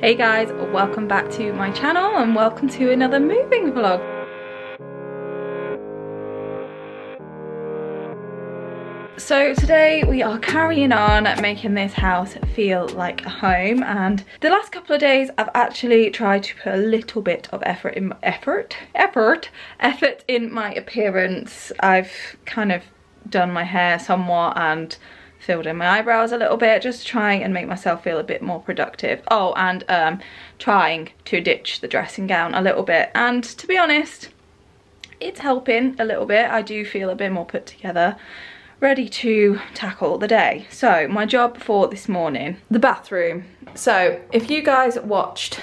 Hey guys, welcome back to my channel and welcome to another moving vlog. So today we are carrying on making this house feel like a home, and the last couple of days I've actually tried to put a little bit of effort in my appearance. I've kind of done my hair somewhat and filled in my eyebrows a little bit, just trying and make myself feel a bit more productive. Oh, and trying to ditch the dressing gown a little bit, and to be honest, it's helping a little bit. I do feel a bit more put together, ready to tackle the day. So my job for this morning, the bathroom. So if you guys watched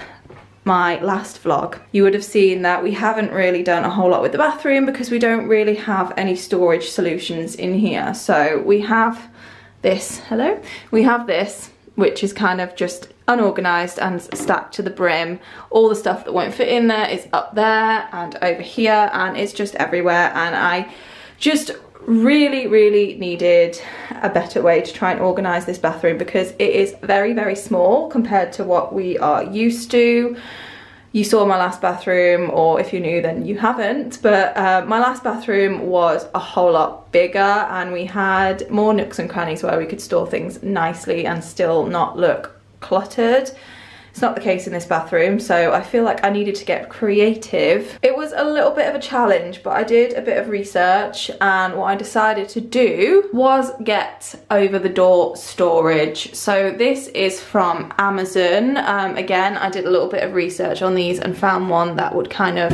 my last vlog, you would have seen that we haven't really done a whole lot with the bathroom because we don't really have any storage solutions in here. So we have this, we have this, which is kind of just unorganized and stacked to the brim. All the stuff that won't fit in there is up there and over here, and it's just everywhere, and I just really needed a better way to try and organize this bathroom because it is very small compared to what we are used to. You saw my last bathroom, or if you're new then you haven't, but my last bathroom was a whole lot bigger and we had more nooks and crannies where we could store things nicely and still not look cluttered. It's not the case in this bathroom, so I feel like I needed to get creative. It was a little bit of a challenge, but I did a bit of research, and what I decided to do was get over the door storage. So this is from Amazon. Again, I did a little bit of research on these and found one that would kind of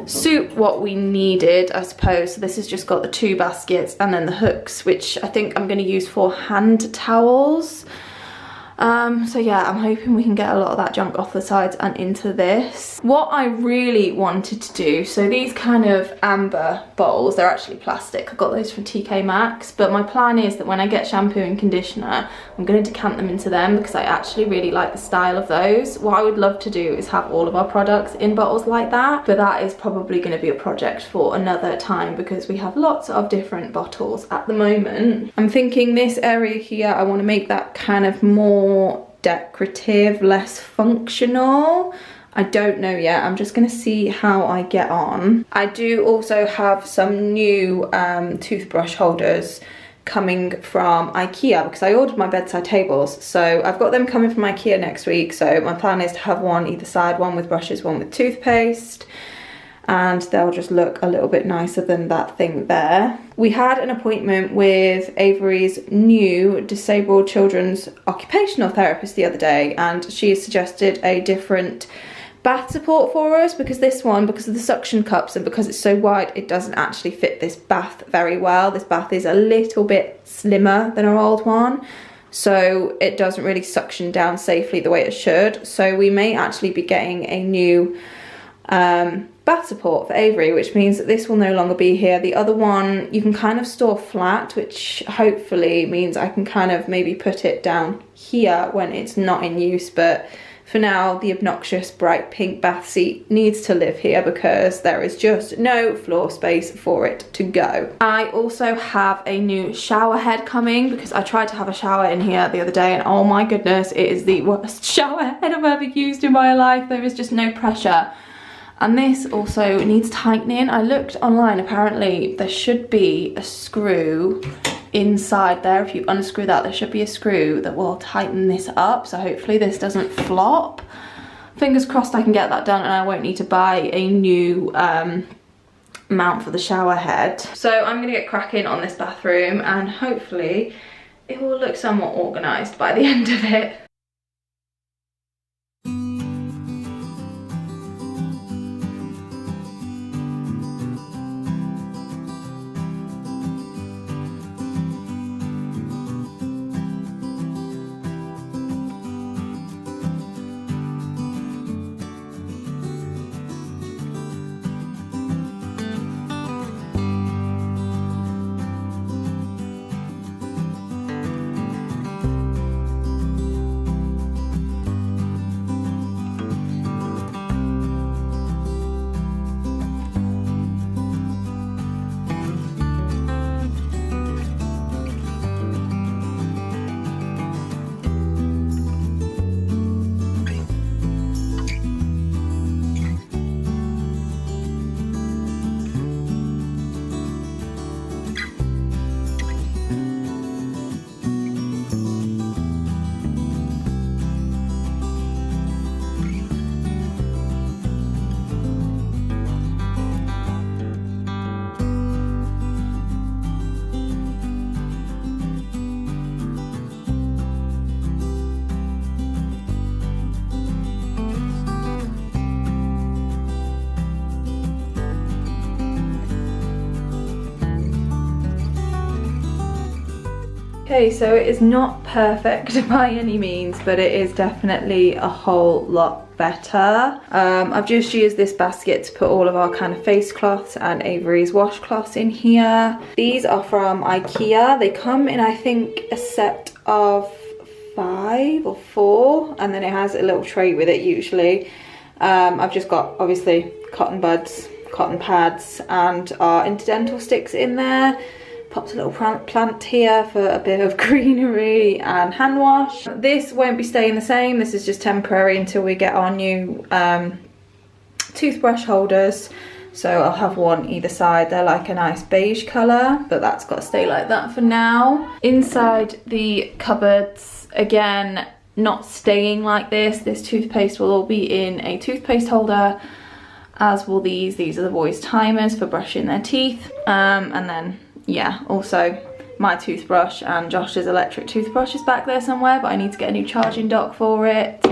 suit what we needed, I suppose. So this has just got the two baskets and then the hooks, which I think I'm going to use for hand towels. So yeah, I'm hoping we can get a lot of that junk off the sides and into this. What I really wanted to do, so these kind of amber bowls, they're actually plastic. I got those from TK Maxx, but my plan is that when I get shampoo and conditioner, I'm going to decant them into them because I actually really like the style of those. What I would love to do is have all of our products in bottles like that, but that is probably going to be a project for another time because we have lots of different bottles at the moment. I'm thinking this area here, I want to make that kind of more decorative, less functional. I don't know yet. I'm just going to see how I get on. I do also have some new toothbrush holders coming from IKEA because I ordered my bedside tables, so I've got them coming from IKEA next week. So my plan is to have one either side, one with brushes, one with toothpaste, and they'll just look a little bit nicer than that thing there. We had an appointment with Avery's new disabled children's occupational therapist the other day, and she has suggested a different bath support for us because this one, because of the suction cups and because it's so wide, it doesn't actually fit this bath very well. This bath is a little bit slimmer than our old one, so it doesn't really suction down safely the way it should. So we may actually be getting a new bath support for Avery, which means that this will no longer be here. The other one you can kind of store flat, which hopefully means I can kind of maybe put it down here when it's not in use, but for now the obnoxious bright pink bath seat needs to live here because there is just no floor space for it to go. I also have a new shower head coming because I tried to have a shower in here the other day and oh my goodness, it is the worst shower head I've ever used in my life. There is just no pressure. And this also needs tightening. I looked online, apparently there should be a screw inside there. If you unscrew that, there should be a screw that will tighten this up. So hopefully this doesn't flop. Fingers crossed I can get that done and I won't need to buy a new mount for the shower head. So I'm gonna get cracking on this bathroom and hopefully it will look somewhat organized by the end of it. Okay, so it is not perfect by any means, but it is definitely a whole lot better. I've just used this basket to put all of our kind of face cloths and Avery's washcloths in here. These are from IKEA. They come in, I think, a set of 5 or 4, and then it has a little tray with it usually. I've just got obviously cotton buds, cotton pads, and our interdental sticks in there. Popped a little plant here for a bit of greenery and hand wash. This won't be staying the same. This is just temporary until we get our new toothbrush holders. So I'll have one either side. They're like a nice beige colour, but that's got to stay like that for now. Inside the cupboards, again, not staying like this. This toothpaste will all be in a toothpaste holder, as will these. These are the boys' timers for brushing their teeth. And then, yeah, also my toothbrush and Josh's electric toothbrush is back there somewhere, but I need to get a new charging dock for it.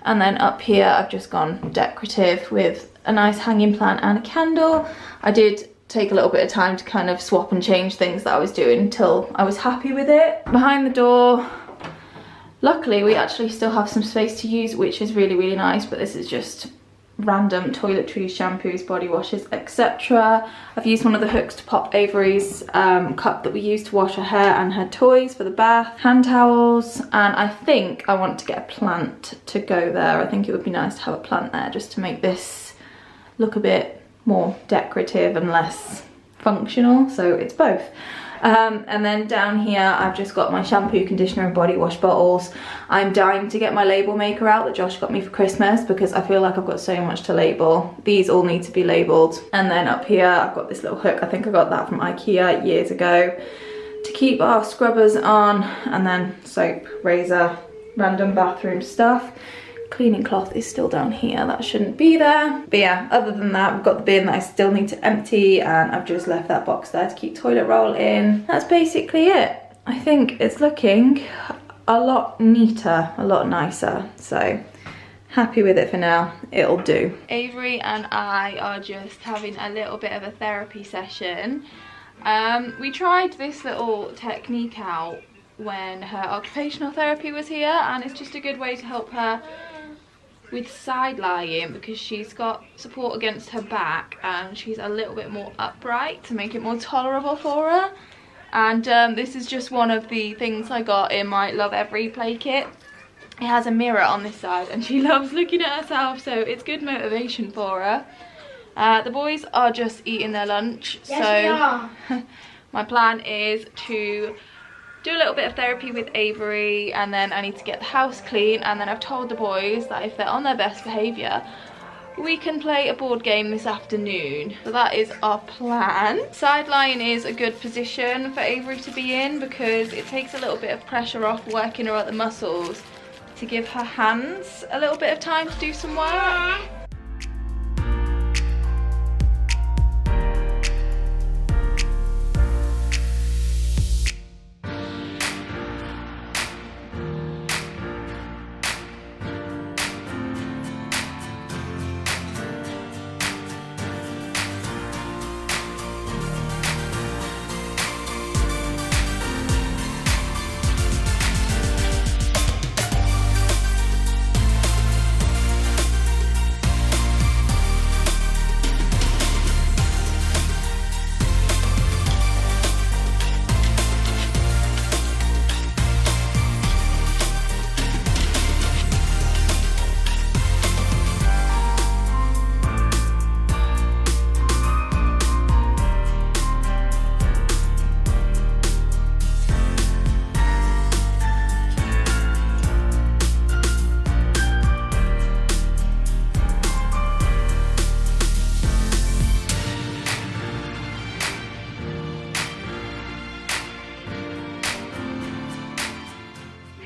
And then up here I've just gone decorative with a nice hanging plant and a candle. I did take a little bit of time to kind of swap and change things that I was doing until I was happy with it. Behind the door, luckily we actually still have some space to use, which is really, really nice, but this is just random toiletries, shampoos, body washes, etc. I've used one of the hooks to pop Avery's cup that we use to wash her hair and her toys for the bath, hand towels, and I think I want to get a plant to go there. I think it would be nice to have a plant there just to make this look a bit more decorative and less functional, so it's both. And then down here I've just got my shampoo, conditioner and body wash bottles. I'm dying to get my label maker out that Josh got me for Christmas because I feel like I've got so much to label. These all need to be labelled. And then up here I've got this little hook. I think I got that from IKEA years ago to keep our scrubbers on, and then soap, razor, random bathroom stuff. Cleaning cloth is still down here, that shouldn't be there. But yeah, other than that, we've got the bin that I still need to empty, and I've just left that box there to keep toilet roll in. That's basically it. I think it's looking a lot neater, a lot nicer, so happy with it for now. It'll do. Avery and I are just having a little bit of a therapy session. We tried this little technique out when her occupational therapy was here, and it's just a good way to help her with side lying because she's got support against her back and she's a little bit more upright to make it more tolerable for her. And this is just one of the things I got in my Love Every play kit. It has a mirror on this side and she loves looking at herself, so it's good motivation for her. The boys are just eating their lunch, yes, so my plan is to do a little bit of therapy with Avery, and then I need to get the house clean, and then I've told the boys that if they're on their best behaviour we can play a board game this afternoon. So that is our plan. Side lying is a good position for Avery to be in because it takes a little bit of pressure off working her other muscles to give her hands a little bit of time to do some work.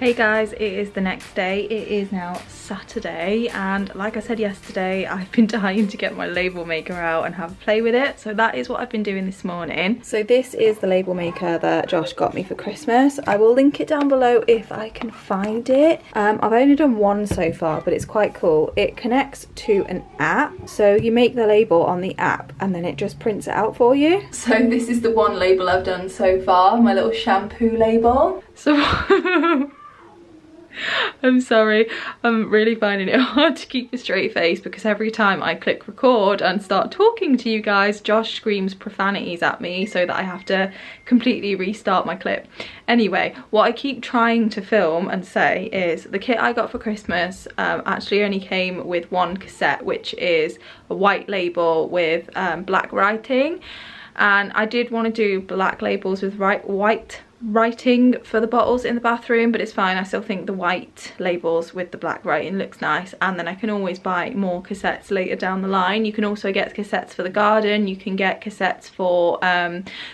Hey guys, it is the next day. It is now Saturday, and like I said yesterday, I've been dying to get my label maker out and have a play with it, so that is what I've been doing this morning. So this is the label maker that Josh got me for Christmas. I will link it down below if I can find it. I've only done one so far, but it's quite cool. It connects to an app, so you make the label on the app and then it just prints it out for you. So this is the one label I've done so far, my little shampoo label. So I'm sorry, I'm really finding it hard to keep a straight face because every time I click record and start talking to you guys, Josh screams profanities at me so that I have to completely restart my clip. Anyway, what I keep trying to film and say is the kit I got for Christmas actually only came with one cassette, which is a white label with black writing, and I did want to do black labels with white writing for the bottles in the bathroom, but it's fine. I still think the white labels with the black writing looks nice, and then I can always buy more cassettes later down the line. You can also get cassettes for the garden, you can get cassettes for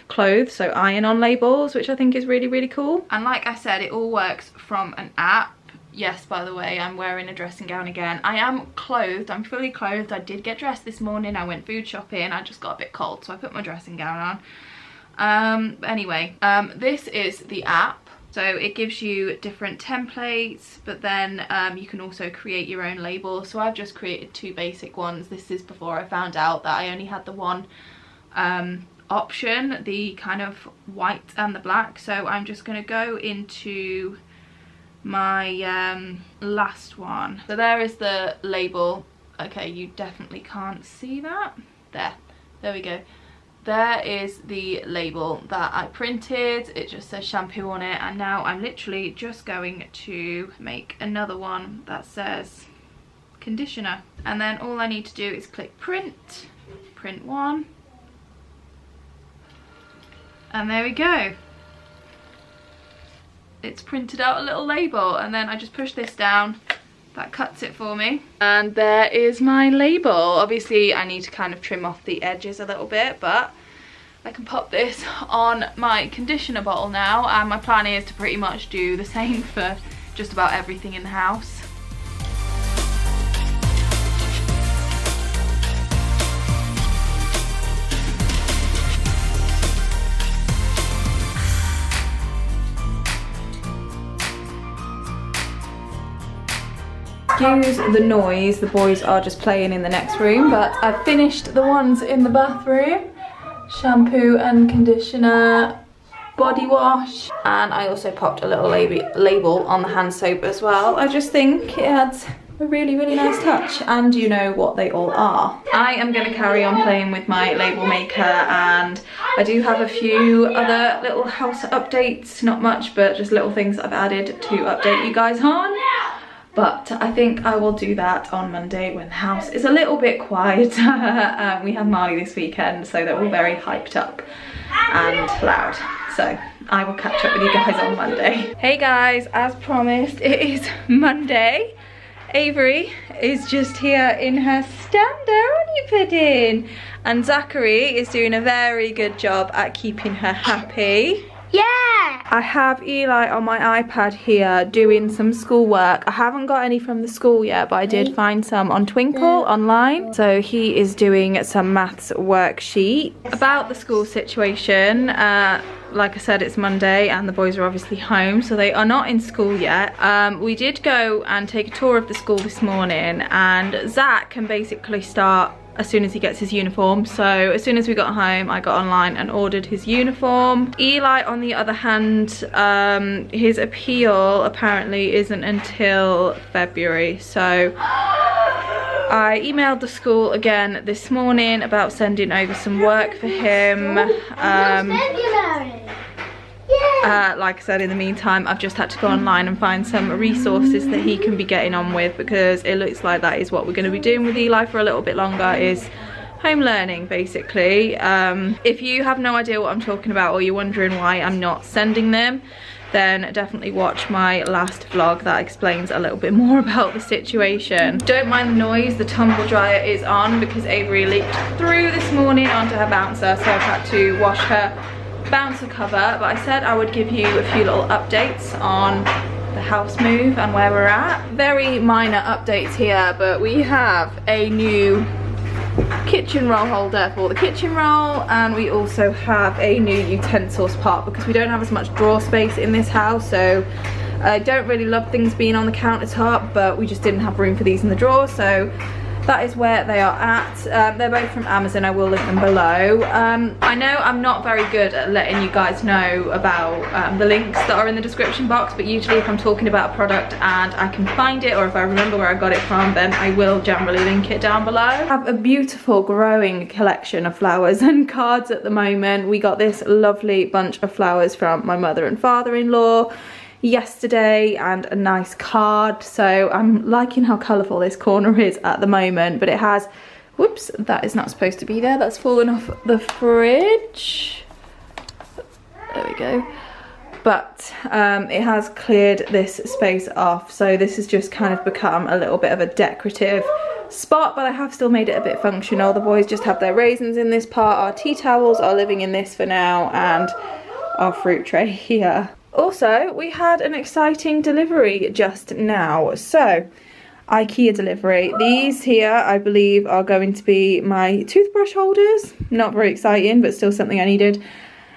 clothes, so iron-on labels, which I think is really, really cool. And like I said, it all works from an app. Yes, by the way, I'm wearing a dressing gown again. I am clothed, I'm fully clothed. I did get dressed this morning, I went food shopping, I just got a bit cold, so I put my dressing gown on. Anyway, this is the app, so it gives you different templates, but then you can also create your own labels. So I've just created two basic ones. This is before I found out that I only had the one option, the kind of white and the black. So I'm just going to go into my last one. So there is the label. Okay, you definitely can't see that. There we go. There is the label that I printed. It just says shampoo on it, and now I'm literally just going to make another one that says conditioner, and then all I need to do is click print one, and there we go. It's printed out a little label, and then I just push this down. That cuts it for me, and there is my label. Obviously I need to kind of trim off the edges a little bit, but I can pop this on my conditioner bottle now, and my plan is to pretty much do the same for just about everything in the house. Excuse the noise, the boys are just playing in the next room, but I've finished the ones in the bathroom. Shampoo and conditioner, body wash, and I also popped a little label on the hand soap as well. I just think it adds a really, really nice touch, and you know what they all are. I am going to carry on playing with my label maker, and I do have a few other little house updates, not much, but just little things I've added to update you guys on. But I think I will do that on Monday when the house is a little bit quieter. We have Marley this weekend, so they're all very hyped up and loud. So I will catch up with you guys on Monday. Hey guys, as promised, it is Monday. Avery is just here in her stand-down pudding, and Zachary is doing a very good job at keeping her happy. Yeah! I have Eli on my iPad here doing some schoolwork. I haven't got any from the school yet, but I did find some on Twinkle online. So he is doing some maths worksheet. About the school situation, like I said, it's Monday and the boys are obviously home, so they are not in school yet. We did go and take a tour of the school this morning, and Zach can basically start as soon as he gets his uniform. So as soon as we got home, I got online and ordered his uniform. Eli, on the other hand, his appeal apparently isn't until February, so I emailed the school again this morning about sending over some work for him. Like I said, in the meantime, I've just had to go online and find some resources that he can be getting on with, because it looks like that is what we're going to be doing with Eli for a little bit longer, is home learning basically. If you have no idea what I'm talking about, or you're wondering why I'm not sending them, then definitely watch my last vlog that explains a little bit more about the situation. Don't mind the noise, the tumble dryer is on because Avery leaked through this morning onto her bouncer, so I've had to wash her bouncer cover. But I said I would give you a few little updates on the house move and where we're at. Very minor updates here, but we have a new kitchen roll holder for the kitchen roll, and we also have a new utensils part because we don't have as much drawer space in this house. So I don't really love things being on the countertop, but we just didn't have room for these in the drawer, so that is where they are at. They're both from Amazon. I will link them below. I know I'm not very good at letting you guys know about the links that are in the description box, but usually if I'm talking about a product and I can find it, or if I remember where I got it from, then I will generally link it down below. I have a beautiful growing collection of flowers and cards at the moment. We got this lovely bunch of flowers from my mother and father-in-law yesterday, and a nice card, so I'm liking how colourful this corner is at the moment. But it has, whoops, that is not supposed to be there, that's fallen off the fridge, there we go. But it has cleared this space off, so this has just kind of become a little bit of a decorative spot, but I have still made it a bit functional. The boys just have their raisins in this part, our tea towels are living in this for now, and our fruit tray here. Also, we had an exciting delivery just now. So, IKEA delivery. These here, I believe, are going to be my toothbrush holders. Not very exciting, but still something I needed.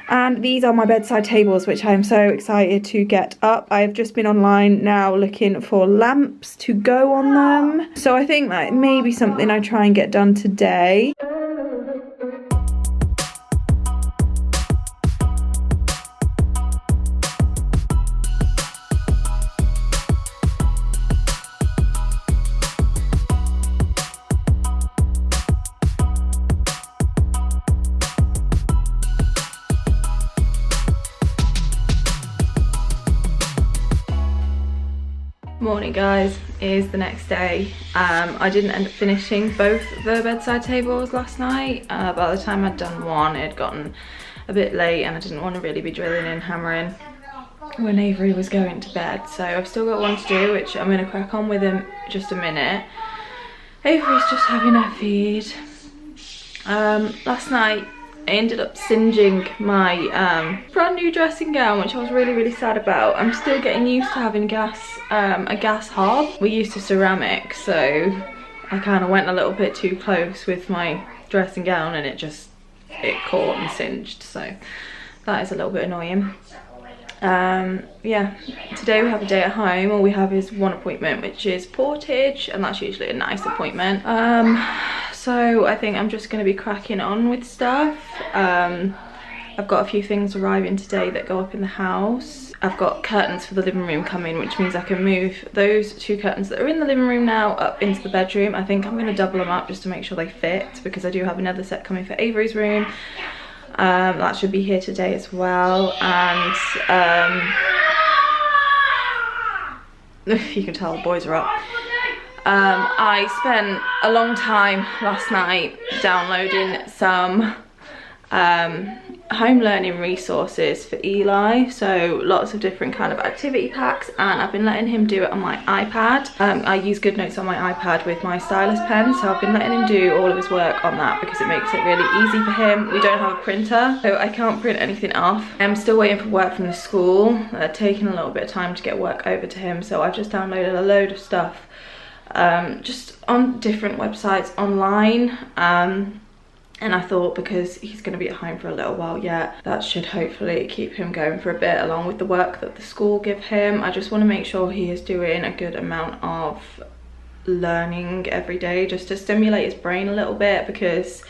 And these are my bedside tables, which I am so excited to get up. I've just been online now looking for lamps to go on them. So I think that may be something I try and get done today. Morning guys, it is the next day. I didn't end up finishing both the bedside tables last night. By the time I'd done one, it had gotten a bit late and I didn't want to really be drilling and hammering when Avery was going to bed. So I've still got one to do, which I'm going to crack on with in just a minute. Avery's just having her feed. Last night I ended up singeing my brand new dressing gown, which I was really sad about. I'm still getting used to having a gas hob. We're used to ceramic, so I kind of went a little bit too close with my dressing gown and it caught and singed, so that is a little bit annoying. Yeah, today we have a day at home. All we have is one appointment, which is portage, and that's usually a nice appointment. So I think I'm just going to be cracking on with stuff. I've got a few things arriving today that go up in the house. I've got curtains for the living room coming, which means I can move those two curtains that are in the living room now up into the bedroom. I think I'm going to double them up just to make sure they fit, because I do have another set coming for Avery's room. That should be here today as well. And you can tell the boys are up. I spent a long time last night downloading some home learning resources for Eli, so lots of different kind of activity packs, and I've been letting him do it on my iPad. I use GoodNotes on my iPad with my stylus pen, so I've been letting him do all of his work on that because it makes it really easy for him. We don't have a printer, so I can't print anything off. I'm still waiting for work from the school. Taking a little bit of time to get work over to him, so I've just downloaded a load of stuff just on different websites online, and I thought, because he's going to be at home for a little while yet, that should hopefully keep him going for a bit, along with the work that the school give him. I just want to make sure he is doing a good amount of learning every day, just to stimulate his brain a little bit, because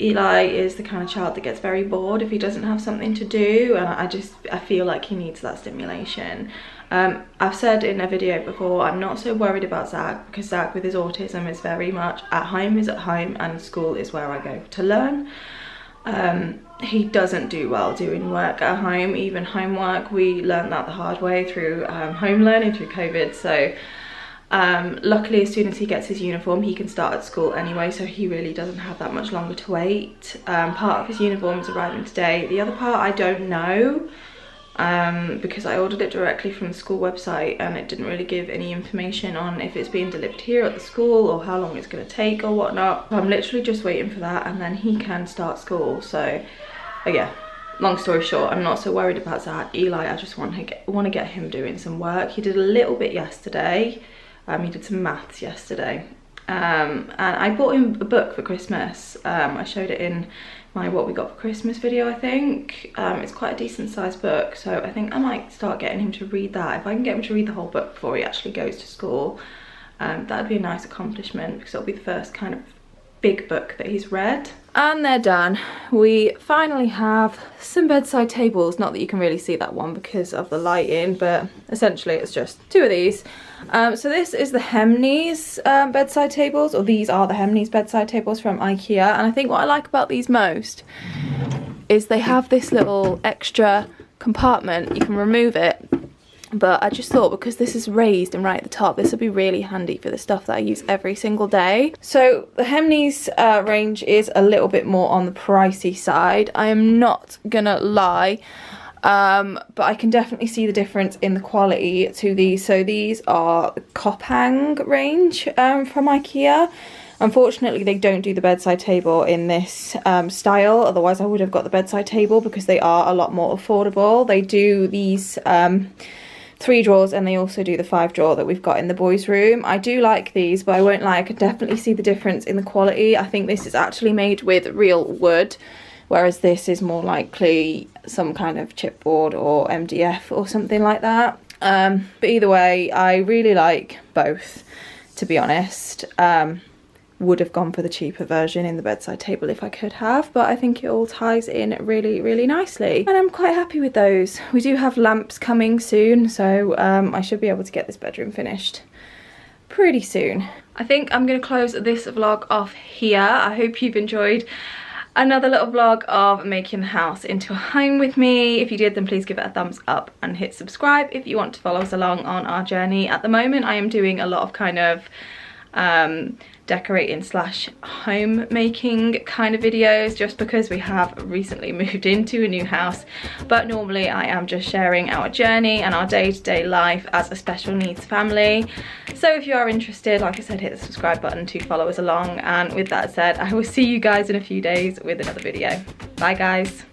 Eli is the kind of child that gets very bored if he doesn't have something to do, and I feel like he needs that stimulation. I've said in a video before, I'm not so worried about Zach, because Zach with his autism is very much at home is at home and school is where I go to learn. He doesn't do well doing work at home, even homework. We learned that the hard way through home learning through COVID. So luckily, as soon as he gets his uniform, he can start at school anyway, so he really doesn't have that much longer to wait. Part of his uniform is arriving today. The other part I don't know, because I ordered it directly from the school website and it didn't really give any information on if it's being delivered here at the school or how long it's going to take or whatnot. I'm literally just waiting for that, and then he can start school. So yeah, long story short, I'm not so worried about Zach. Eli, I just want to get him doing some work. He did a little bit yesterday. He did some maths yesterday. And I bought him a book for Christmas. I showed it in my what we got for Christmas video, I think. It's quite a decent sized book, so I think I might start getting him to read that. If I can get him to read the whole book before he actually goes to school, that'd be a nice accomplishment, because it'll be the first kind of big book that he's read. And they're done. We finally have some bedside tables. Not that you can really see that one because of the lighting, but essentially it's just two of these. So this is the Hemnes bedside tables, or these are the Hemnes bedside tables from IKEA. And I think what I like about these most is they have this little extra compartment. You can remove it. But I just thought, because this is raised and right at the top, this would be really handy for the stuff that I use every single day. So the Hemnes range is a little bit more on the pricey side. I am not gonna lie, but I can definitely see the difference in the quality to these. So these are the Koppang range from IKEA. Unfortunately, they don't do the bedside table in this style. Otherwise, I would have got the bedside table, because they are a lot more affordable. They do these 3 drawers, and they also do the 5 drawer that we've got in the boys' room. I do like these, but I won't lie, I could definitely see the difference in the quality. I think this is actually made with real wood, whereas this is more likely some kind of chipboard or MDF or something like that. But either way, I really like both, to be honest. Would have gone for the cheaper version in the bedside table if I could have, but I think it all ties in really, really nicely, and I'm quite happy with those. We do have lamps coming soon, so I should be able to get this bedroom finished pretty soon. I think I'm going to close this vlog off here. I hope you've enjoyed another little vlog of making the house into a home with me. If you did, then please give it a thumbs up and hit subscribe if you want to follow us along on our journey. At the moment, I am doing a lot of kind of decorating / homemaking kind of videos, just because we have recently moved into a new house. But normally I am just sharing our journey and our day-to-day life as a special needs family. So if you are interested, like I said, hit the subscribe button to follow us along. And with that said, I will see you guys in a few days with another video. Bye guys.